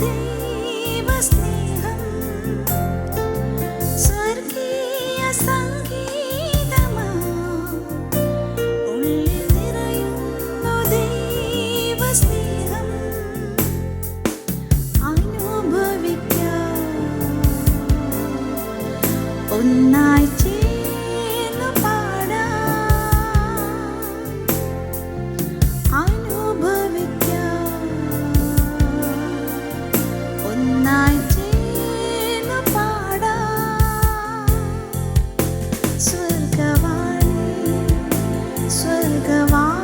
ദൈവസ്നേഹം സ്വർഗീയ സംഗീതമാ ഉള്ളിൽ നിറയുന്നു ദൈവസ്നേഹം അനുഭവിക്കാം ഒന്നായി ചേർന്നു പാടാം അനുഭവിക്കാം ഒന്നായി ചേർന്നു പാടാം സ്വർഗവാണി സ്വർഗവാണി.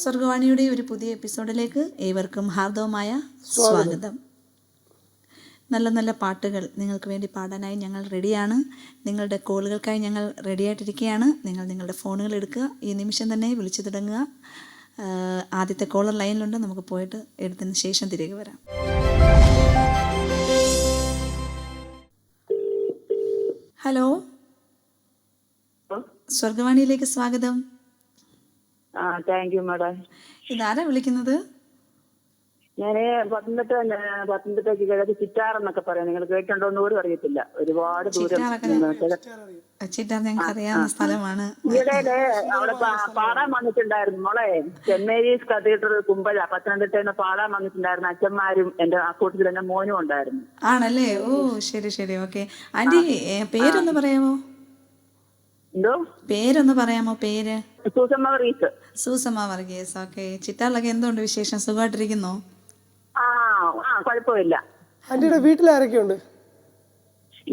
സ്വർഗവാണിയുടെ ഒരു പുതിയ എപ്പിസോഡിലേക്ക് ഏവർക്കും ഹാർദവമായ സ്വാഗതം. നല്ല നല്ല പാട്ടുകൾ നിങ്ങൾക്ക് വേണ്ടി പാടാനായി ഞങ്ങൾ റെഡിയാണ്. നിങ്ങളുടെ കോളുകൾക്കായി ഞങ്ങൾ റെഡിയായിട്ടിരിക്കുകയാണ്. നിങ്ങൾ നിങ്ങളുടെ ഫോണുകൾ എടുക്കുക, ഈ നിമിഷം തന്നെ വിളിച്ചു തുടങ്ങുക. ആദ്യത്തെ കോളർ ലൈനിലുണ്ട്, നമുക്ക് പോയിട്ട് എടുത്തതിന് ശേഷം തിരികെ വരാം. ഹലോ, സ്വർഗവാണിയിലേക്ക് സ്വാഗതം. Thank you madam. ഇതാരാ വിളിക്കുന്നത്? ഞാന് പത്തനംതിട്ടയ്ക്ക് കിഴക്ക് ചിറ്റാർ എന്നൊക്കെ പറയാം. നിങ്ങൾ കേട്ടിട്ടുണ്ടോ എന്ന് പോലും അറിയത്തില്ല. ഒരുപാട് ദൂരം ചിറ്റാർ ഞങ്ങൾക്ക് അറിയാവുന്ന സ്ഥലമാണ്. ഈയിടെ അവിടെ പാടാൻ വന്നിട്ടുണ്ടായിരുന്നു മോളെ. സെന്റ് മേരീസ് കത്തീഡ്രൽ കുമ്പഴ പത്തനംതിട്ടയിൽ നിന്ന് പാടാൻ വന്നിട്ടുണ്ടായിരുന്നു. അച്ഛന്മാരും എന്റെ കൂട്ടത്തിൽ എന്റെ മോനും ഉണ്ടായിരുന്നു. ആണല്ലേ? ഓ ശരി ശരി, ഓക്കെ. ആന്റി പേരൊന്ന് പറയാമോ? എന്തോ പേരൊന്ന് പറയാമോ? പേര് സൂസമ്മ വർഗീസ്. സൂസമ്മ വർഗീസ്. ഓക്കെ. ചിറ്റാറിലൊക്കെ എന്തുകൊണ്ട് വിശേഷം? സുഖമായിട്ടിരിക്കുന്നോ? കുഴപ്പമില്ല. ആന്റിയുടെ വീട്ടിൽ ആരൊക്കെയുണ്ട്?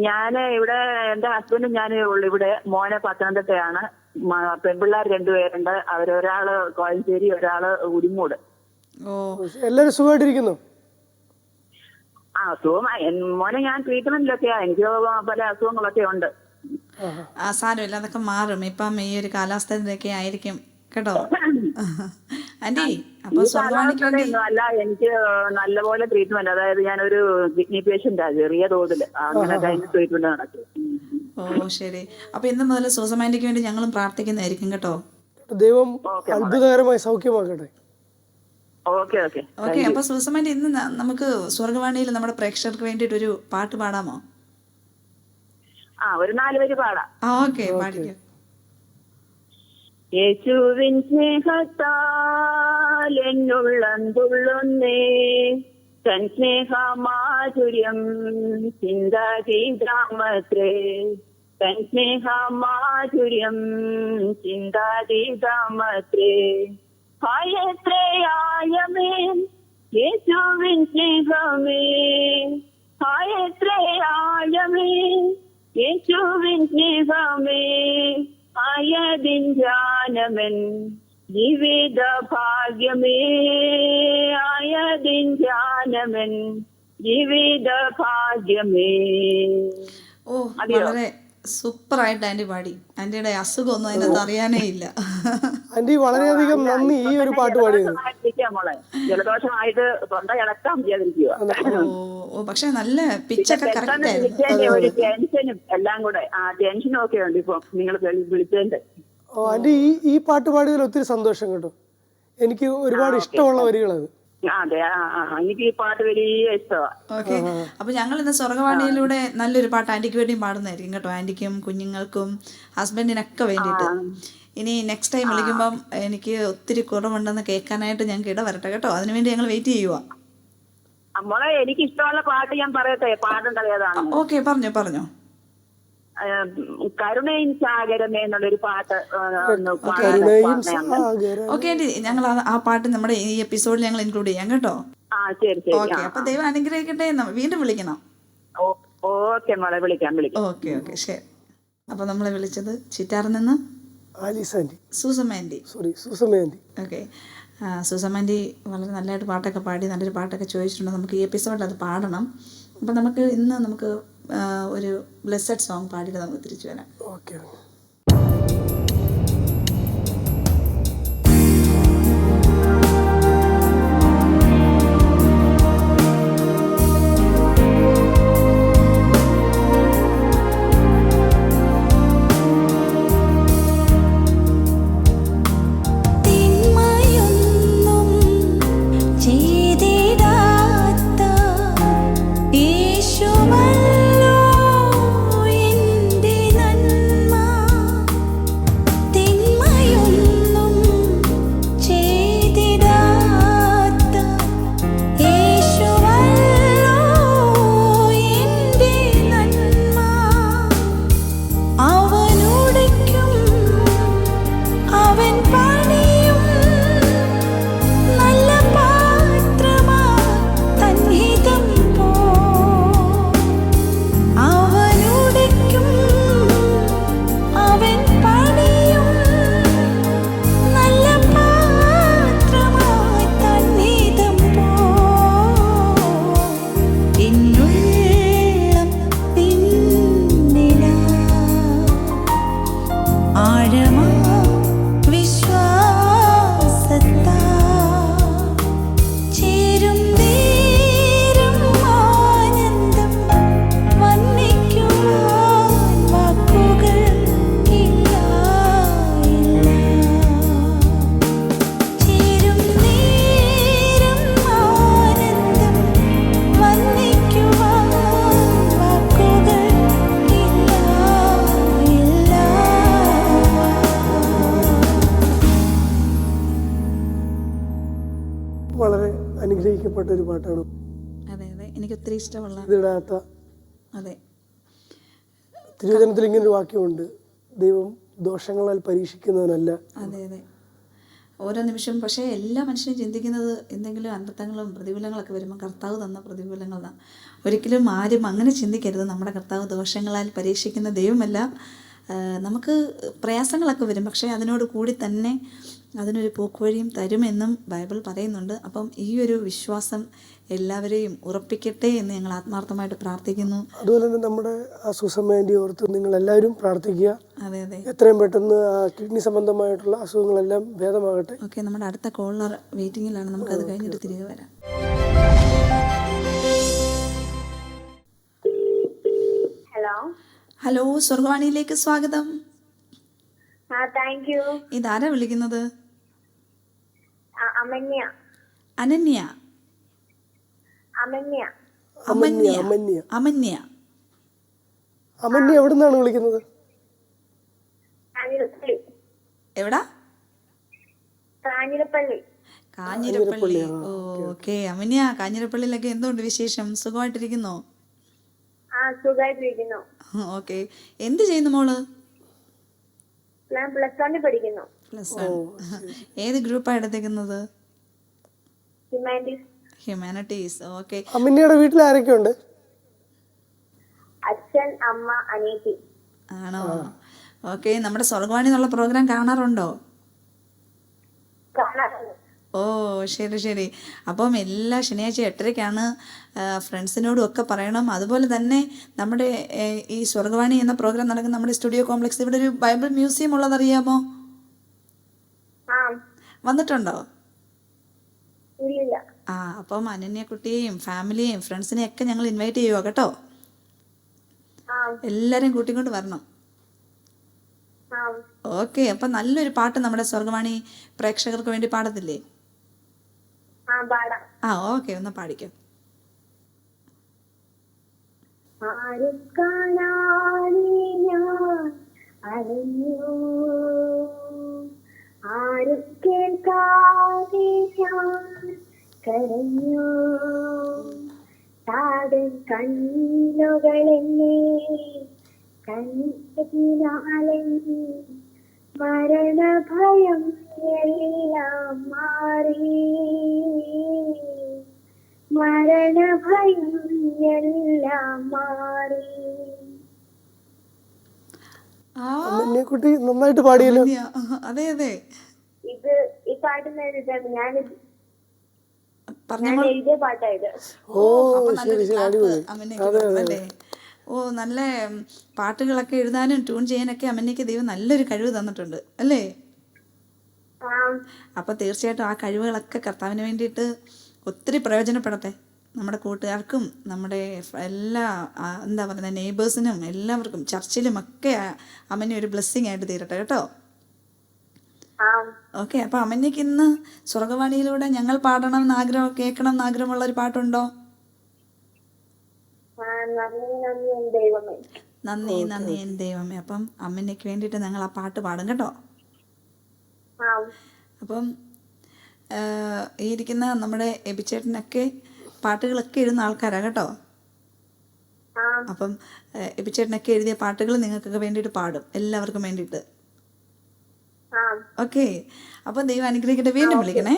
ഞാന് ഇവിടെ എന്റെ ഹസ്ബൻഡും ഞാനേ ഉള്ളു ഇവിടെ. മോനെ പത്തനംതിട്ടയാണ്. പെൺപിള്ളേർ രണ്ടുപേരുണ്ട്. അവരൊരാള് കോഴഞ്ചേരി, ഒരാള് ഉരിമൂട്. ഓ, എല്ലാരും സുഖമായിട്ടിരിക്കുന്നു? അസുഖമായി മോനെ ഞാൻ ട്രീറ്റ്മെന്റിലൊക്കെയാ. എനിക്ക് പല അസുഖങ്ങളൊക്കെ ഉണ്ട്. സാരമില്ല, അതൊക്കെ മാറും. ഇപ്പം ഈ ഒരു കാലാവസ്ഥയൊക്കെ ആയിരിക്കും കേട്ടോ. ആന്റി അപ്പൊ സ്വർഗവാണിക്ക് വേണ്ടി അല്ല, എനിക്ക് നല്ലപോലെ ട്രീറ്റ്മെന്റ്, അതായത് ഞാനൊരു കിഡ്നി പേഷ്യന്റാ ചെറിയ തോതിൽ. അങ്ങനെ ട്രീറ്റ്മെന്റ് നടക്കും. ഓ ശരി. അപ്പൊ ഇന്ന് മുതൽ സൂസമാൻറ്റിക്ക് വേണ്ടി ഞങ്ങളും പ്രാർത്ഥിക്കുന്നതായിരിക്കും കേട്ടോ. ദൈവം അത്ഭുതകരമായി സൗഖ്യമാക്കട്ടെ. Okay okay okay. അപ്പൊ സൂസമാൻറ്റി ഇന്ന് നമുക്ക് സ്വർഗവാണിയിൽ നമ്മുടെ പ്രേക്ഷകർക്ക് വേണ്ടിയിട്ട് ഒരു പാട്ട് പാടാമോ? ഒരു 4 വരി പാടാം. ഓക്കെ, പാടിക്കോ. യേശുവിൻ സ്നേഹത്താൽ എന്നുള്ളം തുള്ളുന്നേ, തൻ സ്നേഹമാധുര്യം ചിന്താതീതാമത്രേ, തൻ സ്നേഹമാധുര്യം ചിന്താതീതാമത്രേ. ഹായത്രയായമേ യേശുവിൻ സ്നേഹമേ, ഹായത്രയായമേ യേശുവിൻ സ്നേഹമേ, ആയതിൻ ജ്ഞാനമൻ ജീവിത ഭാഗ്യമേ, ആയതിൻ ജ്ഞാനമൻ ജീവിത ഭാഗ്യമേ. ഓ വളരെ സൂപ്പർ ആയിട്ട് ആന്റി പാടി. ആന്റിയുടെ അസുഖമൊന്നും അതിനകത്ത് അറിയാനേ ഇല്ല. ആന്റി വളരെയധികം നന്ദി ഈ ഒരു പാട്ട് പാടിയത്. ജലദോഷമായിട്ട് തൊണ്ട ഇളക്കാൻ ചെയ്യാതിരിക്കുക. ഓ പക്ഷെ നല്ല പിച്ചൊക്കെ കറക്റ്റ് ആയിരുന്നു. ഒരു ടെൻഷനും എല്ലാം കൂടെ ടെൻഷനും ഒക്കെ ഉണ്ട് ഇപ്പൊ നിങ്ങൾ വിളിച്ചതിന്റെ. ആന്റി ഈ പാട്ട് പാടിയതിൽ ഒത്തിരി സന്തോഷം കേട്ടോ. എനിക്ക് ഒരുപാട് ഇഷ്ടമുള്ള വരികളത്. അതെ, എനിക്ക് ഈ പാട്ട് വലിയ ഇഷ്ടമാണ്. ഓക്കെ. അപ്പൊ ഞങ്ങൾ ഇന്ന് സ്വർഗവാണിയിലൂടെ നല്ലൊരു പാട്ട് ആന്റിക്ക് വേണ്ടിയും പാടുന്നതായിരിക്കും കേട്ടോ. ആന്റിക്കും കുഞ്ഞുങ്ങൾക്കും ഹസ്ബൻഡിനൊക്കെ വേണ്ടിയിട്ട്. ഇനി നെക്സ്റ്റ് ടൈം വിളിക്കുമ്പം എനിക്ക് ഒത്തിരി കുറവുണ്ടെന്ന് കേൾക്കാനായിട്ട് ഞങ്ങൾക്ക് ഇടവരട്ടെ കേട്ടോ. അതിനുവേണ്ടി ഞങ്ങൾ വെയിറ്റ് ചെയ്യുക. മോളെ എനിക്ക് ഇഷ്ടമുള്ള പാട്ട് ഞാൻ പറയട്ടെ, പാടേണ്ടത് ഏതാണ്? ഓക്കെ, പറഞ്ഞോ. കരുണയിൻ സാഗരമേ എന്നുള്ളൊരു പാട്ട്. ഓക്കെ ആന്റി, ഞങ്ങൾ ആ പാട്ട് നമ്മുടെ ഈ എപ്പിസോഡിൽ ഞങ്ങൾ ഇൻക്ലൂഡ് ചെയ്യാം കേട്ടോ. ശരി. ഓക്കെ. അപ്പൊ ദൈവം അനുഗ്രഹിക്കട്ടെ. വീണ്ടും വിളിക്കണം. ഓക്കെ മോളെ, വിളിക്കാം. ഓക്കെ ശരി. അപ്പൊ നമ്മളെ വിളിച്ചത് ചിറ്റാറിൽ നിന്ന് Susamma aunty. Okay. Susamma aunty വളരെ നല്ലതായിട്ട് പാട്ടൊക്കെ പാടി, നല്ലൊരു പാട്ടൊക്കെ ചോദിച്ചിട്ടുണ്ട്. നമുക്ക് ഈ എപ്പിസോഡിൽ അത് പാടണം. അപ്പം നമുക്ക് ഇന്ന് ഒരു ബ്ലെസ്സഡ് സോങ് പാടിയിട്ട് നമുക്ക് തിരിച്ചു വരാം. ഓക്കെ. വളരെ അനുഗ്രഹിക്കപ്പെട്ട ഒരു പാട്ടാണ്. അതെ അതെ, എനിക്ക് ഒത്തിരി ഇഷ്ടമുള്ള. ഇതിടാത്ത അതെ, തിരുവചനത്തിൽ ഇങ്ങനൊരു വാക്യമുണ്ട്, ദൈവം ദോഷങ്ങളാൽ പരീക്ഷിക്കുന്നവനല്ല. അതെ അതെ, ഓരോ നിമിഷവും. പക്ഷേ എല്ലാ മനുഷ്യനും ചിന്തിക്കുന്നത് എന്തെങ്കിലും അനർത്ഥങ്ങളും പ്രതികൂലങ്ങളൊക്കെ വരുമ്പോൾ കർത്താവ് തന്ന പ്രതികൂലങ്ങളാണ്. ഒരിക്കലും ആരും അങ്ങനെ ചിന്തിക്കരുത്. നമ്മുടെ കർത്താവ് ദോഷങ്ങളാൽ പരീക്ഷിക്കുന്ന ദൈവമല്ല. നമുക്ക് പ്രയാസങ്ങളൊക്കെ വരും, പക്ഷേ അതിനോട് കൂടി തന്നെ അതിനൊരു പോക്കുവഴിയും തരുമെന്നും ബൈബിൾ പറയുന്നുണ്ട്. അപ്പം ഈ ഒരു വിശ്വാസം എല്ലാവരെയും ഉറപ്പിക്കട്ടെ എന്ന് ഞങ്ങൾ ആത്മാർത്ഥമായിട്ട് പ്രാർത്ഥിക്കുന്നു. അതുപോലെ തന്നെ നമ്മുടെ ആ സുസമ്മേൻ്റെ ഓർത്ത് നിങ്ങൾ എല്ലാവരും പ്രാർത്ഥിക്കുക. അതെ അതെ, എത്രയും പെട്ടെന്ന് ആ കിഡ്നി സംബന്ധമായിട്ടുള്ള അസുഖങ്ങളെല്ലാം ഭേദമാകട്ടെ. ഓക്കെ, നമ്മുടെ അടുത്ത കോളർ വെയിറ്റിങ്ങിലാണ്. നമുക്കത് കഴിഞ്ഞിട്ട് തിരികെ വരാം. ഹലോ, സ്വർഗവാണിയിലേക്ക് സ്വാഗതം. Thank you. ഇതാരാ വിളിക്കുന്നത്? അമന്യ. അനന്യ? അമന്യ. അമന്യ? അമന്യ. അമന്യ? അമന്യ എവിടെ നിന്നാണ് വിളിക്കുന്നത്? കാഞ്ഞിരപ്പള്ളി. എവിടാ? കാഞ്ഞിരപ്പള്ളി. കാഞ്ഞിരപ്പള്ളി. ഓക്കെ അമന്യ, കാഞ്ഞിരപ്പള്ളിയിലൊക്കെ എന്തുകൊണ്ട് വിശേഷം? സുഖമായിട്ടിരിക്കുന്നോ? സുഖമായിട്ടിരിക്കുന്നു. ഓക്കെ, എന്ത് ചെയ്യുന്നു മോള്? ഞാൻ പ്ലസ് 1 പഠിക്കുന്നു. പ്ലസ് 1. ഏത് ഗ്രൂപ്പാണ് എടുത്തേക്കുന്നത്? ഹ്യൂമാനിറ്റീസ്. ഹ്യൂമാനിറ്റീസ്. ഓക്കെ. അമന്യയുടെ വീട്ടിൽ ആരൊക്കെ ഉണ്ട്? അച്ഛൻ, അമ്മ, അനിയത്തി. ആണോ? ഓക്കെ, നമ്മുടെ സ്വർഗവാണി എന്നുള്ള പ്രോഗ്രാം കാണാറുണ്ടോ? കാണാറുണ്ട്. ഓ ശരി ശരി. അപ്പം എല്ലാ ശനിയാഴ്ച 8:30-ക്കാണ്. ഫ്രണ്ട്സിനോടും ഒക്കെ പറയണം. അതുപോലെ തന്നെ നമ്മുടെ ഈ സ്വർഗവാണി എന്ന പ്രോഗ്രാം നടക്കുന്ന നമ്മുടെ സ്റ്റുഡിയോ കോംപ്ലക്സ് ഇവിടെ ഒരു ബൈബിൾ മ്യൂസിയം ഉള്ളതറിയാമോ? വന്നിട്ടുണ്ടോ? ഇല്ല. അപ്പം അനന്യക്കുട്ടിയെയും ഫാമിലിയെയും ഫ്രണ്ട്സിനെയും ഒക്കെ ഞങ്ങൾ ഇൻവൈറ്റ് ചെയ്യുക കേട്ടോ. എല്ലാവരെയും കൂട്ടിക്കൊണ്ട് വരണം. ഓക്കെ, അപ്പം നല്ലൊരു പാട്ട് നമ്മുടെ സ്വർഗവാണി പ്രേക്ഷകർക്ക് വേണ്ടി പാടത്തില്ലേ? ഓക്കെ, ഒന്ന് പാടിക്കോ. ആരും കാണാതെ ഞാൻ അലഞ്ഞു, ആരും കേൾക്കാതെ ഞാൻ കരഞ്ഞു, താടൻ കണ്ണുകളെന്നെ കണ്ണീരിനാലെന്നെ മരണഭയം എല്ലാം മാറി, മരണഭയം എല്ലാം മാറി. അമന്യക്കുട്ടി നന്നായിട്ട് പാടിയല്ലോ. അതെ അതെ, ഇത് ഈ പാട്ടിന് എഴുതിയാണ് ഞാൻ എഴുതിയ പാട്ടായത്. അല്ലേ? ഓ, നല്ല പാട്ടുകളൊക്കെ എഴുതാനും ട്യൂൺ ചെയ്യാനൊക്കെ അമന്യക്ക് ദൈവം നല്ലൊരു കഴിവ് തന്നിട്ടുണ്ട് അല്ലേ? അപ്പൊ തീർച്ചയായിട്ടും ആ കഴിവുകളൊക്കെ കർത്താവിന് വേണ്ടിയിട്ട് ഒത്തിരി പ്രയോജനപ്പെടട്ടെ. നമ്മുടെ കൂട്ടുകാർക്കും നമ്മുടെ എല്ലാ എന്താ പറയുക നെയ്ബേഴ്സിനും എല്ലാവർക്കും ചർച്ചിലും ഒക്കെ അമന്യ ഒരു ബ്ലെസ്സിങ് ആയിട്ട് തീരട്ടെ കേട്ടോ. ഓക്കെ, അപ്പൊ അമന്യക്ക് ഇന്ന് സ്വർഗവാണിയിലൂടെ ഞങ്ങൾ പാടണം എന്ന് ആഗ്രഹം, കേൾക്കണം എന്ന് ആഗ്രഹമുള്ള ഒരു പാട്ടുണ്ടോ? നന്ദി നന്ദി എൻ ദൈവമേ. അപ്പം അമ്മയ്ക്ക് വേണ്ടിയിട്ട് ഞങ്ങൾ ആ പാട്ട് പാടും കേട്ടോ. അപ്പം ഈ ഇരിക്കുന്ന നമ്മുടെ എബിച്ചേട്ടനൊക്കെ പാട്ടുകളൊക്കെ എഴുതുന്ന ആൾക്കാരാണ് കേട്ടോ. അപ്പം എബിച്ചേട്ടനൊക്കെ എഴുതിയ പാട്ടുകൾ നിങ്ങൾക്കൊക്കെ വേണ്ടിയിട്ട് പാടും, എല്ലാവർക്കും വേണ്ടിയിട്ട്. ഓക്കെ, അപ്പം ദൈവം അനുഗ്രഹിക്കട്ടെ. വീണ്ടും വിളിക്കണേ.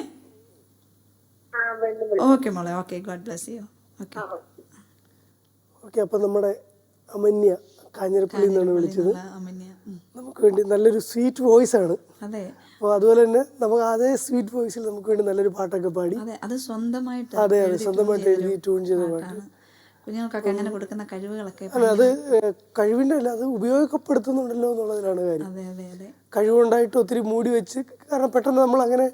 ഓക്കെ മോളെ. Okay, God bless you. Okay okay, അപ്പം നമ്മുടെ അമന്യ കാഞ്ഞിരപ്പള്ളിയിൽ നിന്നാണ് വിളിച്ചത്. നമുക്ക് വേണ്ടി നല്ലൊരു സ്വീറ്റ് വോയിസ് ആണ്. അതെ, അപ്പോൾ അതുപോലെ തന്നെ നമുക്ക് അതേ സ്വീറ്റ് വോയിസിൽ നമുക്ക് വേണ്ടി നല്ലൊരു പാട്ടൊക്കെ പാടി. അത് സ്വന്തമായിട്ട് സ്വന്തമായിട്ട് എഴുതി ട്യൂൺ ചെയ്ത പാട്ട്. കുഞ്ഞുങ്ങൾക്കൊക്കെ അങ്ങനെ കൊടുക്കുന്ന കഴിവുകളൊക്കെ അത് കഴിവിൻ്റെ അല്ല, അത് ഉപയോഗപ്പെടുത്തുന്നുണ്ടല്ലോ എന്നുള്ളതിലാണ് കാര്യം. അതെ അതെ അതെ, കഴിവുണ്ടായിട്ട് ഒത്തിരി മൂടി വെച്ച്, കാരണം പെട്ടെന്ന് നമ്മൾ അങ്ങനെ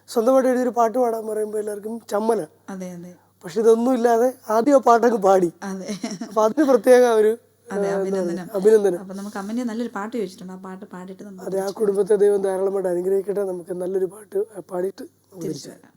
സ്വന്തമായിട്ട് എഴുതിയൊരു പാട്ട് പാടാൻ പറയുമ്പോൾ എല്ലാവർക്കും ചമ്മല. അതെ അതെ, പക്ഷെ ഇതൊന്നും ഇല്ലാതെ ആദ്യം ആ പാട്ടൊക്കെ പാടി. അതെ, അപ്പൊ അതിന് പ്രത്യേക ഒരു അഭിനന്ദനം. അപ്പൊ നമുക്ക് അമ്മനെ നല്ലൊരു പാട്ട് ചോദിച്ചിട്ടുണ്ട്, ആ പാട്ട് പാടിയിട്ട് അതെ, ആ കുടുംബത്തെ ദൈവം ധാരാളമായിട്ട് അനുഗ്രഹിക്കട്ടെ. നമുക്ക് നല്ലൊരു പാട്ട് പാടിയിട്ട് തിരിച്ചു വരാം.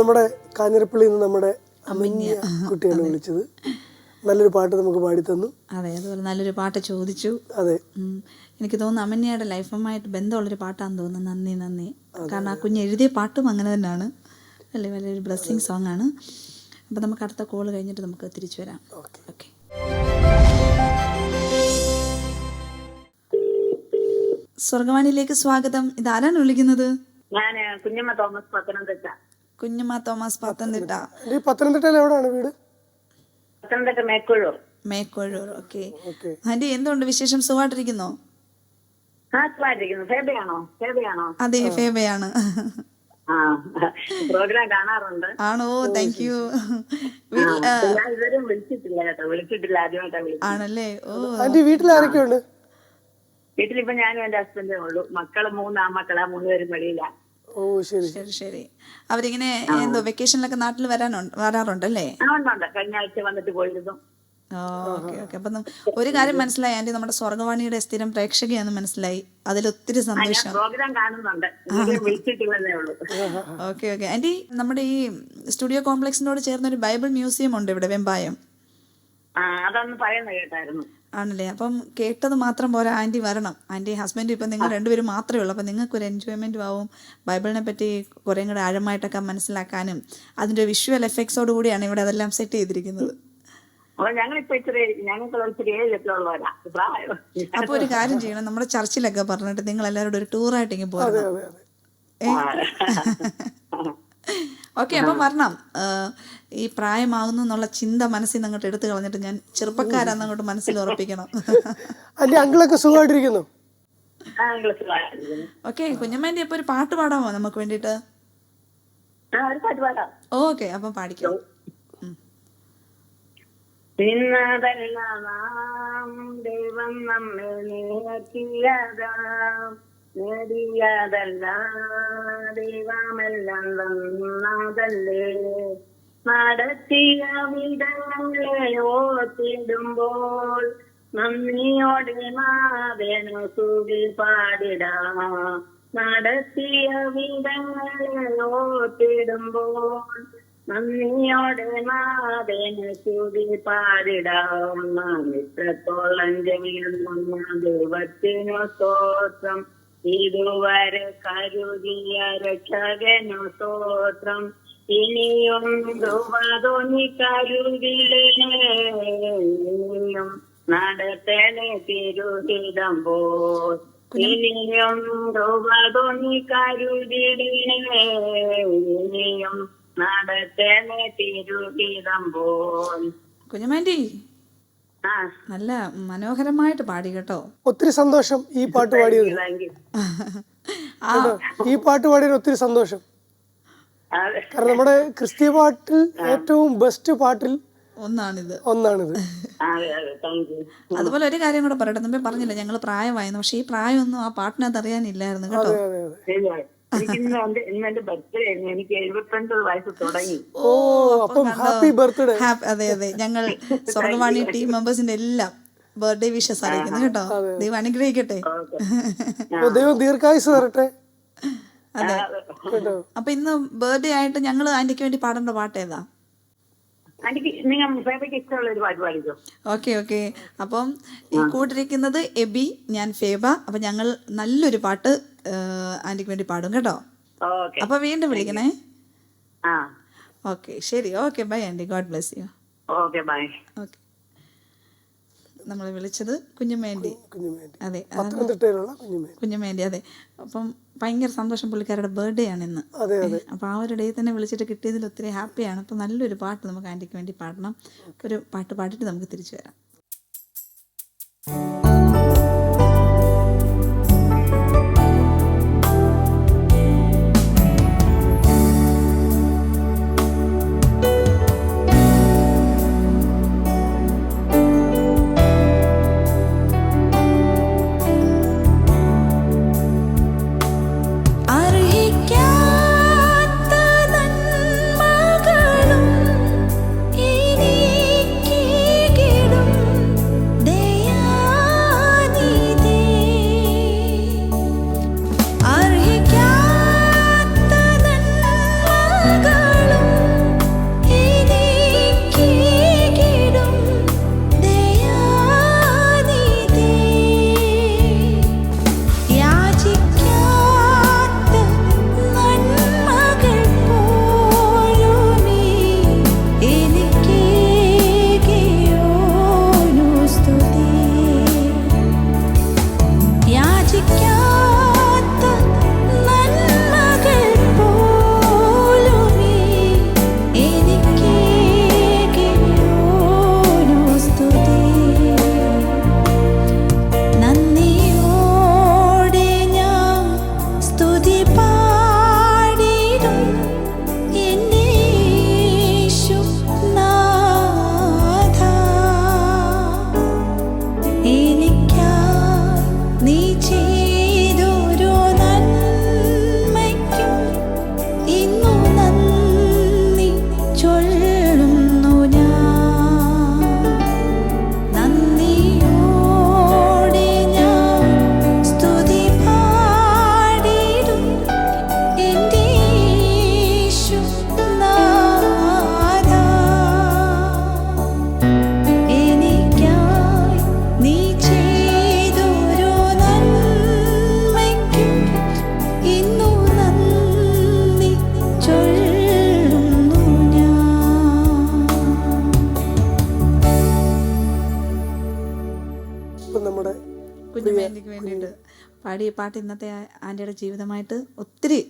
നമ്മുടെ കാഞ്ഞിരപ്പള്ളിയിൽ നിന്ന് നമ്മുടെ അമന്യ കുട്ടിയാണ് വിളിച്ചത്. നല്ലൊരു പാട്ട് നമുക്ക് പാടി തന്നു. അതെ, അതുപോലെ നല്ലൊരു പാട്ട് ചോദിച്ചു. അതെ, എനിക്ക് തോന്നുന്നു അമന്യയുടെ ലൈഫുമായിട്ട് ബന്ധമുള്ളൊരു പാട്ടാന്ന് തോന്നുന്നു. നന്ദി നന്ദി. കാരണം ആ കുഞ്ഞ് എഴുതിയ പാട്ടും അങ്ങനെ തന്നെയാണ് അല്ലേ, വലിയൊരു ബ്ലെസ്സിങ് സോങ് ആണ്. അപ്പോൾ നമുക്ക് അടുത്ത കോൾ കഴിഞ്ഞിട്ട് നമുക്ക് തിരിച്ചു വരാം. ഓക്കെ. സ്വർഗവാണിയിലേക്ക് സ്വാഗതം. ഇതാരാണ് വിളിക്കുന്നത്? ഞാൻ കുഞ്ഞമ്മ തോമസ്, പത്തനംതിട്ട. കുഞ്ഞമ്മ തോമസ്, പത്തനംതിട്ട. പത്തനംതിട്ടയിൽ എവിടെയാണ് വീട്? പത്തനംതിട്ട മേക്കൊഴൂർ. മേക്കൊഴൂർ. ഓക്കെ. ആന്റി, എന്തുകൊണ്ട് വിശേഷം? സുഖമായിട്ടിരിക്കുന്നോ? ഫേബയാണോ? അതെ, ഫേബയാണ്. പ്രോഗ്രാം കാണാറുണ്ട്. ആണോ? Thank you. ഞാൻ ഇതുവരെയും വിളിച്ചിട്ടില്ല, ആദ്യമായിട്ടാണ് വിളിച്ചത്. ആണല്ലേ? ഓ, ആന്റി വീട്ടിൽ ആരൊക്കെയുണ്ട്? വീട്ടിലിപ്പോ ഞാനും എന്റെ ഹസ്ബൻഡേ ഉള്ളൂ. മക്കള് 3 ആൺമക്കളാ, 3 പേരും വെളിയിലാണ്. ഓ, ശരി. ശരി. അവരിങ്ങനെ എന്തോ വെക്കേഷനിലൊക്കെ നാട്ടിൽ വരാറുണ്ടല്ലേ? ഉണ്ട്, കഴിഞ്ഞ ആഴ്ച വന്നിട്ട് പോയിരുന്നു. ഓക്കെ. അപ്പം ഒരു കാര്യം മനസ്സിലായി ആന്റി, നമ്മുടെ സ്വർഗവാണിയുടെ സ്ഥിരം പ്രേക്ഷകയാന്ന് മനസ്സിലായി. അതിലൊത്തിരി സന്തോഷം. പ്രോഗ്രാം കാണുന്നുണ്ട്, വിളിച്ചിട്ടില്ലെന്നേ ഉള്ളൂ. ഓക്കെ. ആന്റി, നമ്മുടെ ഈ സ്റ്റുഡിയോ കോംപ്ലക്സിനോട് ചേർന്നൊരു ബൈബിൾ മ്യൂസിയം ഉണ്ട് ഇവിടെ, വെമ്പായം. അതൊന്ന് പറയുന്ന കേട്ടായിരുന്നു. ആണല്ലേ? അപ്പം കേട്ടത് മാത്രം പോരാ, ആന്റി വരണം. ആന്റി ഹസ്ബൻഡും ഇപ്പം നിങ്ങൾ രണ്ടുപേരും മാത്രമേ ഉള്ളൂ. അപ്പം നിങ്ങൾക്കൊരു എൻജോയ്മെൻറ്റും ആവും. ബൈബിളിനെ പറ്റി കുറേ കൂടെ ആഴമായിട്ടൊക്കെ മനസ്സിലാക്കാനും അതിൻ്റെ വിഷ്വൽ എഫക്ട്സോട് കൂടിയാണ് ഇവിടെ അതെല്ലാം സെറ്റ് ചെയ്തിരിക്കുന്നത്. അപ്പൊ ഒരു കാര്യം ചെയ്യണം, നമ്മുടെ ചർച്ചിലൊക്കെ പറഞ്ഞിട്ട് നിങ്ങൾ എല്ലാവരോടും ഒരു ടൂറായിട്ടെങ്കിൽ പോകണം. ഓക്കെ, അപ്പം വരണം. ഈ പ്രായമാകുന്നു എന്നുള്ള ചിന്ത മനസ്സിൽ നിന്ന് അങ്ങോട്ട് എടുത്തു കളഞ്ഞിട്ട് ഞാൻ ചെറുപ്പക്കാരാന്ന് അങ്ങോട്ട് മനസ്സിൽ ഉറപ്പിക്കണം. അങ്കിളൊക്കെ സുഖമായിട്ടിരിക്കുന്നു? ഓക്കെ. കുഞ്ഞമ്മേന്റെ ഇപ്പൊ ഒരു പാട്ട് പാടാമോ നമുക്ക് വേണ്ടിട്ട്? ഓക്കെ, അപ്പം പാടിക്കോ. നിന്നതല്ല നാം ദൈവം നമ്മെ നേടിയതാം, നേടിയതല്ല ദൈവമെല്ലാം തന്നതല്ലേ, നടത്തിയ വിധങ്ങളെ ഓർത്തിടുമ്പോൾ നന്ദിയോടെ നാഥനു സ്തുതി പാടിടാം, നടത്തിയ വിധങ്ങളെ ഓർത്തിടുമ്പോൾ നന്ദിയോടെ നാഥനു സ്തുതി പാടിടാം, നാം ഇത്രത്തോളം ജമിയുന്ന ദൈവത്തിനു സ്തോത്രം, ഇതുവരെ കരുതിയ രക്ഷകനു സ്തോത്രം, ഇനിയും ധ്രുവധോനി കരുതിലും നടത്തണേ തിരുഹിതം പോൽ, ഇനിയും ധ്രുവധോനി കരുതിടണേ, ഇനിയും നടത്തണേ തിരുഹിതം പോൽ. കുഞ്ഞമാൻറ്റി, നല്ല മനോഹരമായിട്ട് പാടി കേട്ടോ. ഒത്തിരി സന്തോഷം ഈ പാട്ട് പാടിയത്. ഈ പാട്ട് പാടിയത് ഒത്തിരി സന്തോഷം. കാരണം നമ്മുടെ ക്രിസ്ത്യ പാട്ടിൽ ഏറ്റവും ബെസ്റ്റ് പാട്ടിൽ ഒന്നാണിത്. അതുപോലെ ഒരു കാര്യം കൂടെ പറയട്ടെ, മുമ്പേ പറഞ്ഞില്ല ഞങ്ങൾ പ്രായമായിരുന്നു, പക്ഷെ ഈ പ്രായമൊന്നും ആ പാട്ടിനകത്ത് അറിയാനില്ലായിരുന്നു കേട്ടോ. എനിക്ക് 75 വയസ്സ് തുടങ്ങി. അതെ, ഞങ്ങൾ സ്വർഗവാണി ടീം മെമ്പേഴ്സിന്റെ എല്ലാം ബർത്ത്ഡേ വിഷസ് അറിയിക്കുന്നു കേട്ടോ. ദൈവം അനുഗ്രഹിക്കട്ടെ. ദൈവം ദീർഘായുസ് തരട്ടെ. അതെ. അപ്പൊ ഇന്ന് ബർത്ത്ഡേ ആയിട്ട് ഞങ്ങൾ ആന്റിക്ക് വേണ്ടി പാടേണ്ട പാട്ട് ഏതാ? ഓക്കെ. അപ്പം ഈ കൂട്ടിരിക്കുന്നത് എബി, ഞാൻ ഫേബ. അപ്പൊ ഞങ്ങൾ നല്ലൊരു പാട്ട് ആന്റിക്ക് വേണ്ടി പാടും കേട്ടോ. അപ്പൊ വീണ്ടും വിളിക്കണേ. ഓക്കെ, ശരി. Okay, by anti. God bless you. Okay. നമ്മൾ വിളിച്ചത് കുഞ്ഞുമേണ്ടി. അതെ, കുഞ്ഞുമേണ്ടി. അതെ. അപ്പം ഭയങ്കര സന്തോഷം, പുള്ളിക്കാരുടെ ബർത്ത്ഡേ ആണ് ഇന്ന്. അപ്പം ആ ഒരു ഡേ തന്നെ വിളിച്ചിട്ട് കിട്ടിയതിൽ ഒത്തിരി ഹാപ്പിയാണ്. അപ്പം നല്ലൊരു പാട്ട് നമുക്ക് ആൻറ്റിക്ക് വേണ്ടി പാടണം. ഒരു പാട്ട് പാടിയിട്ട് നമുക്ക് തിരിച്ചു വരാം. ഇനി കുഞ്ഞുമേൻ്റിക്ക് വേണ്ടിയിട്ട് പാടിയ പാട്ട് ഇന്നത്തെ ആൻറ്റിയുടെ ജീവിതമായിട്ട് ഒത്തിരി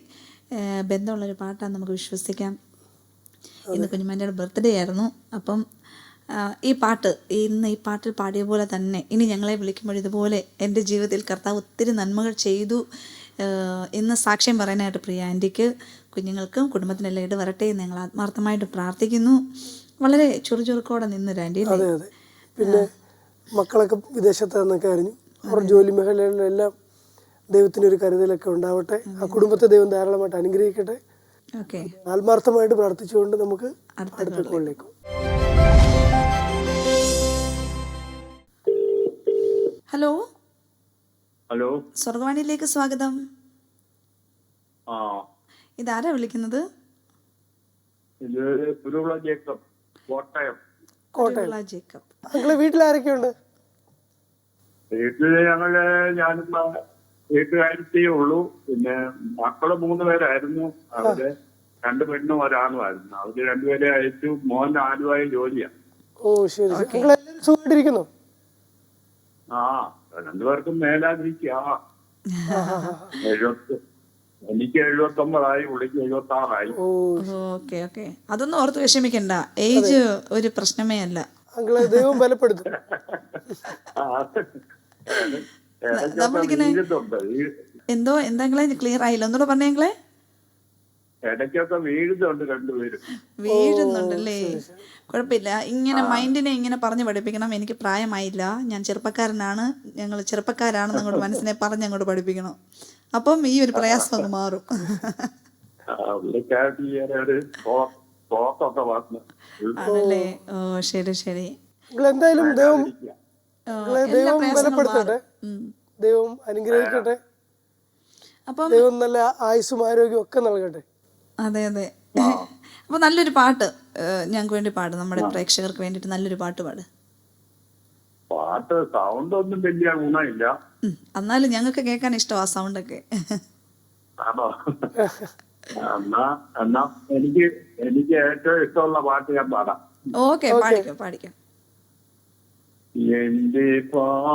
ബന്ധമുള്ളൊരു പാട്ടാണ് നമുക്ക് വിശ്വസിക്കാം. ഇന്ന് കുഞ്ഞുമേൻ്റിയുടെ ബർത്ത്ഡേ ആയിരുന്നു. അപ്പം ഈ പാട്ട് ഇന്ന് ഈ പാട്ടിൽ പാടിയ പോലെ തന്നെ ഇനി ഞങ്ങളെ വിളിക്കുമ്പോൾ ഇതുപോലെ എൻ്റെ ജീവിതത്തിൽ കർത്താവ് ഒത്തിരി നന്മകൾ ചെയ്തു എന്ന് സാക്ഷ്യം പറയാനായിട്ട് പ്രിയ ആൻറ്റിക്ക്, കുഞ്ഞുങ്ങൾക്കും കുടുംബത്തിനെല്ലാം ഇടവരട്ടെ എന്ന് ഞങ്ങൾ ആത്മാർത്ഥമായിട്ട് പ്രാർത്ഥിക്കുന്നു. വളരെ ചുറുചുറുക്കോടെ നിന്നൊരു ആൻറ്റി. അതെ അതെ. പിന്നെ മക്കളൊക്കെ വിദേശത്താന്നൊക്കെ അറിഞ്ഞു. അവർ ജോലി മേഖലകളിലെല്ലാം ദൈവത്തിൻ്റെ ഒരു കരുതലൊക്കെ ഉണ്ടാവട്ടെ. ആ കുടുംബത്തെ ദൈവം ധാരാളമായിട്ട് അനുഗ്രഹിക്കട്ടെ. ഓക്കെ, ആത്മാർത്ഥമായിട്ട് പ്രാർത്ഥിച്ചുകൊണ്ട് നമുക്ക് അടുത്ത കോളിലേക്ക്. ഹലോ ഹലോ, സ്വർഗവാണിയിലേക്ക് സ്വാഗതം. ആ ഇതാരാ വിളിക്കുന്നത്? ഇത് കുരുവിള ജേക്കബ്, കോട്ടയം. കോട്ടയം. ജേക്കബ്. മക്കളെ വീട്ടിലാരൊക്കെയുണ്ട്? വീട്ടില് ഞാനും വീട്ടുകാരത്തേ ഉള്ളൂ. പിന്നെ മക്കള് 3 പേരായിരുന്നു. അവര് 2 പെണ്ണും ഒരാണുമായിരുന്നു. അവര് 2 പേരെ അയച്ചു. മോൻ ആലുവായി ജോലിയാ. ഓ ശരി. നിങ്ങളെല്ലാവരും സുഖമായിട്ടിരിക്കുന്നു? ആ, 2 പേർക്കും മേലാതിരിക്കാ. 70, എനിക്ക് 79 പുള്ളിക്ക് 76. ഓ ഓക്കെ ഓക്കെ, അതൊന്നും ഓർത്ത് വിഷമിക്കണ്ട. ഏജ് ഒരു പ്രശ്നമേ അല്ല. മക്കളെ ദൈവം ബലപ്പെടുത്തും. നമ്മളിങ്ങനെ എന്തോ എന്തെങ്കിലും ക്ലിയർ ആയില്ല, ഒന്നുകൂടെ പറഞ്ഞേങ്ങളെ. ഇടയ്ക്കൊക്കെ വീഴുന്നുണ്ട് 2 പേരും. വീഴുന്നുണ്ടല്ലേ? കുഴപ്പമില്ല. ഇങ്ങനെ മൈൻഡിനെ ഇങ്ങനെ പറഞ്ഞു പഠിപ്പിക്കണം. എനിക്ക് പ്രായമായില്ല, ഞാൻ ചെറുപ്പക്കാരനാണ്, ഞങ്ങൾ ചെറുപ്പക്കാരാണെന്ന് അങ്ങോട്ട് മനസ്സിനെ പറഞ്ഞ് അങ്ങോട്ട് പഠിപ്പിക്കണം. അപ്പം ഈ ഒരു പ്രയാസം അങ്ങ് മാറും. ആണല്ലേ? ഓ ശരി ശരി. എന്തായാലും ദൈവം എല്ലാ ദൈവം പ്രയാസങ്ങളും ബലപ്പെടുത്തട്ടെ. മാറും. ദൈവം അനുഗ്രഹിക്കട്ടെ. അപ്പം ദൈവം നല്ല ആയുസ്സും ആരോഗ്യവും ഒക്കെ നൽകട്ടെ. അതെ അതെ. അപ്പൊ നല്ലൊരു പാട്ട് ഞങ്ങൾക്ക് വേണ്ടി പാടും, നമ്മുടെ പ്രേക്ഷകർക്ക് വേണ്ടിയിട്ട് നല്ലൊരു പാട്ട് പാട്. പാട്ട് സൗണ്ട് ഒന്നും വലിയ ഗുണമില്ല, എന്നാലും ഞങ്ങൾക്ക് കേൾക്കാൻ ഇഷ്ടമാ സൗണ്ടൊക്കെ. ആണോ? എന്നാ എനിക്ക് ഏറ്റവും ഇഷ്ടമുള്ള പാട്ട് ഞാൻ പാടാം. ഓക്കെ, പാടിക്കോ പാടിക്കോ. എന്റെ പാപഭാരമെല്ലാം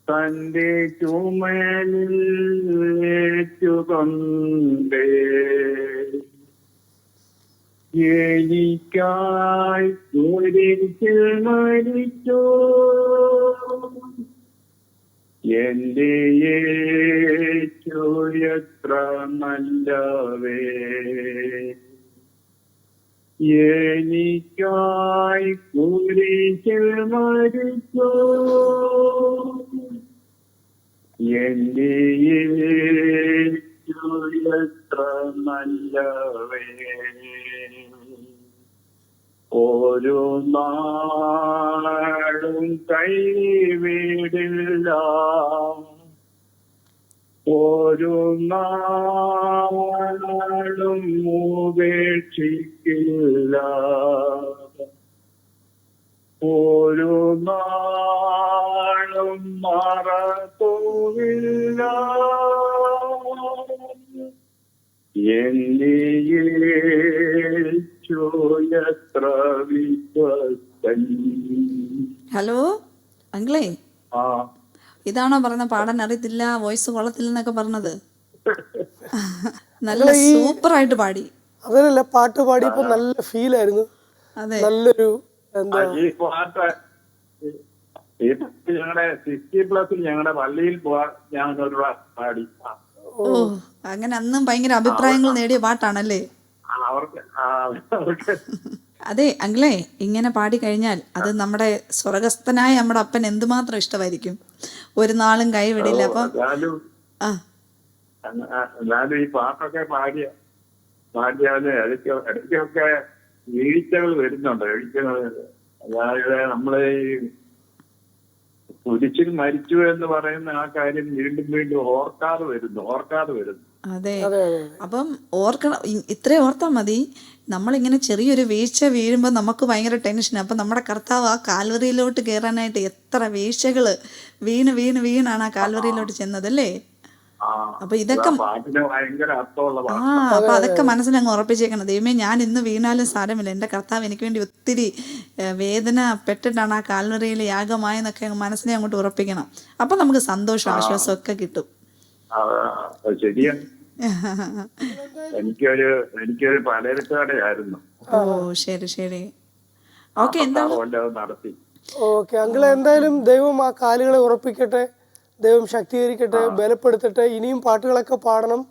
തന്റെ ചുമലിൽ ഏറ്റുകൊണ്ടേ എനിക്കായി കുരിശിൽ മരിച്ചു എന്റെ യേശു എത്ര നല്ലവേ എനിക്കായി കുരിശിൽ മരിച്ചു എന്റെ യേശു എത്ര നല്ലവേ ഒരു നാളും കൈവിടില്ല ഒരു നാളും ഉപേക്ഷിക്കില്ല ഒരു നാളും മറത്തുമില്ല എന്നെ യേശു എത്ര വിശ്വസ്തൻ. ഹലോ അങ്കിളേ, ആ ഇതാണോ പറഞ്ഞ പാടാൻ അറിയത്തില്ല, വോയിസ് കൊള്ളത്തില്ലെന്നൊക്കെ പറഞ്ഞത്? നല്ല സൂപ്പറായിട്ട് പാടി. അതല്ല, പാട്ട് പാടിയപ്പോ നല്ല ഫീലായിരുന്നു. അതെ, നല്ലൊരു എന്താ ഈ പാട്ട് ഞങ്ങളുടെ 60+ ഞങ്ങളുടെ പള്ളിയിൽ പോവാൻ ഞാൻ ഒരു പാടി. ഓ അങ്ങനെ അന്നും ഭയങ്കര അഭിപ്രായങ്ങൾ നേടിയ പാട്ടാണല്ലേ? അവർക്ക് അതെ അങ്കിളേ, ഇങ്ങനെ പാടി കഴിഞ്ഞാൽ അത് നമ്മുടെ സ്വർഗസ്ഥനായ നമ്മുടെ അപ്പൻ എന്തുമാത്രം ഇഷ്ടമായിരിക്കും. ഒരു നാളും കൈവിടില്ല. അപ്പം എന്നാലും ഈ പാട്ടൊക്കെ പാടിയാല് ഇടയ്ക്കൊക്കെ വീഴ്ചകൾ വരുന്നുണ്ട്. അതായത് നമ്മള് ഈ കുരിശിൽ മരിച്ചു എന്ന് പറയുന്ന ആ കാര്യം വീണ്ടും വീണ്ടും ഓർക്കാതെ വരുന്നു. അതെ, അപ്പം ഓർക്കണം, ഇത്രയും ഓർത്താൽ മതി. നമ്മളിങ്ങനെ ചെറിയൊരു വീഴ്ച വീഴുമ്പോൾ നമുക്ക് ഭയങ്കര ടെൻഷൻ. അപ്പം നമ്മുടെ കർത്താവ് ആ കാൽവറിയിലോട്ട് കയറാനായിട്ട് എത്ര വീഴ്ചകൾ വീണാണ് ആ കാൽവറിയിലോട്ട് ചെന്നതല്ലേ? ആ അപ്പൊ ഇതൊക്കെ പാട്ടിന് ഭയങ്കര അർത്ഥമുള്ള ആ പാട്ട്. അപ്പൊ അതൊക്കെ മനസ്സിലങ്ങ് ഉറപ്പിച്ചേക്കണം. ദൈവമേ, ഞാൻ ഇന്ന് വീണാലും സാരമില്ല, എൻ്റെ കർത്താവ് എനിക്ക് വേണ്ടി ഒത്തിരി വേദന പെട്ടിട്ടാണ് ആ കാൽവറിയിൽ യാഗമായെന്നൊക്കെ അങ്ങ് മനസ്സിനെ അങ്ങോട്ട് ഉറപ്പിക്കണം. അപ്പൊ നമുക്ക് സന്തോഷം ആശ്വാസം ഒക്കെ കിട്ടും. അത് ശരിയാണ്. എനിക്കൊരു പലചരക്കടയായിരുന്നു. ഓ ശരി ശരി. ഓക്കെ, എന്താണ് അത് നടത്തി. ഓക്കെ അങ്കിളെ, എന്തായാലും ദൈവം ആ കാലുകളെ ഉറപ്പിക്കട്ടെ, ദൈവം ശക്തീകരിക്കട്ടെ, ബലപ്പെടുത്തട്ടെ. ഇനിയും പാട്ടുകളൊക്കെ പാടണം.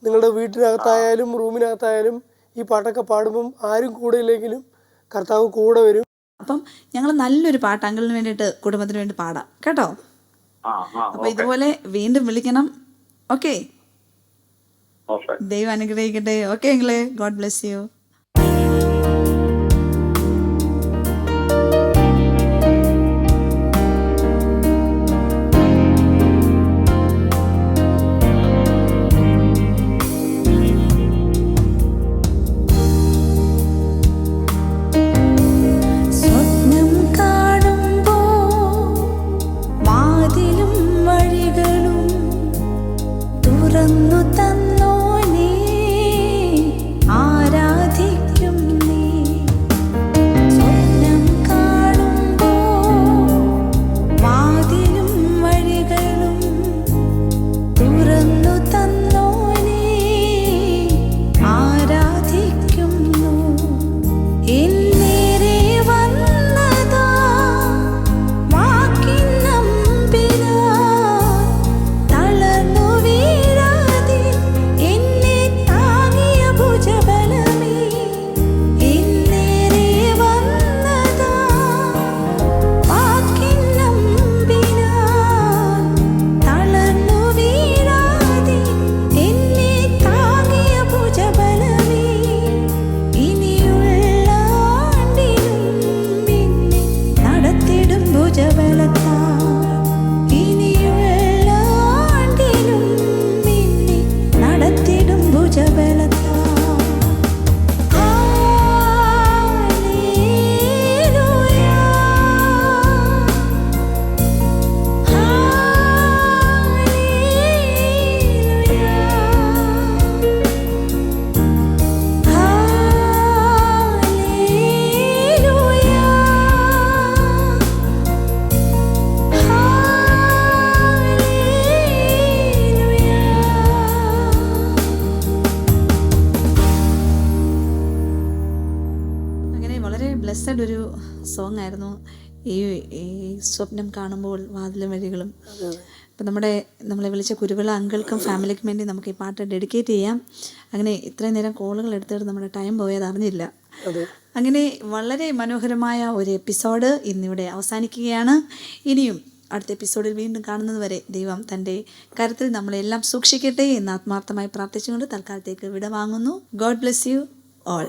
നിങ്ങളുടെ വീട്ടിനകത്തായാലും റൂമിനകത്തായാലും ഈ പാട്ടൊക്കെ പാടുമ്പം ആരും കൂടെ ഇല്ലെങ്കിലും കർത്താവ് കൂടെ വരും. അപ്പം ഞങ്ങൾ നല്ലൊരു പാട്ട് അങ്കിളിന് വേണ്ടിയിട്ട് കുടുംബത്തിന് വേണ്ടി പാടാം കേട്ടോ. അപ്പൊ ഇതുപോലെ വീണ്ടും വിളിക്കണം. ഓക്കെ, ദൈവം അനുഗ്രഹിക്കട്ടെ. ഓക്കെ അങ്കിളെ, ഗോഡ് ബ്ലെസ് യു. സ്വപ്നം കാണുമ്പോൾ വാതിലും വഴികളും തുറന്നു തന്നോനേ, ആരാധിക്കും നീ. സ്വപ്നം കാണുമ്പോൾ വാതിലും വഴികളും തുറന്നു തന്നോനേ, ആരാധിക്കുന്നു. എന്നേരെ വന്നതാ വാക്കിൻ നമ്പിനാൻ, തളർന്നു വീഴാതെ എന്നെ താങ്ങിയ ഭുജബലമേ. എന്നേരെ വന്നതാ വാക്കിൻ നമ്പിനാൻ, തളർന്നു വീഴാതെ എന്നെ താങ്ങിയ ഭുജബലമേ. ഇനിയുള്ള ആണ്ടിലും എന്നെ നടത്തിടും ഭുജബലത്താൽ. ഇനിയുള്ള ആണ്ടിലും എന്നെ നടത്തിടും ഭുജബലത്താൽ. ഹല്ലേലൂയ, അങ്ങനെ വളരെ ബ്ലെസ്സഡ് ഒരു സോങ് ആയിരുന്നു ഈ സ്വപ്നം കാണുമ്പോൾ വാതിലും വഴികളും. ഇപ്പം നമ്മളെ വിളിച്ച കുരുവിള അങ്കിൾക്കും ഫാമിലിക്കും വേണ്ടി നമുക്ക് ഈ പാട്ട് ഡെഡിക്കേറ്റ് ചെയ്യാം. അങ്ങനെ ഇത്രയും നേരം കോളുകൾ എടുത്തിട്ട് നമ്മുടെ ടൈം പോയത് അറിഞ്ഞില്ല. അങ്ങനെ വളരെ മനോഹരമായ ഒരു എപ്പിസോഡ് ഇന്നിവിടെ അവസാനിക്കുകയാണ്. ഇനിയും അടുത്ത എപ്പിസോഡിൽ വീണ്ടും കാണുന്നത് വരെ ദൈവം തൻ്റെ കരത്തിൽ നമ്മളെല്ലാം സൂക്ഷിക്കട്ടെ എന്ന് ആത്മാർത്ഥമായി പ്രാർത്ഥിച്ചുകൊണ്ട് തൽക്കാലത്തേക്ക് വിട വാങ്ങുന്നു. God bless you all.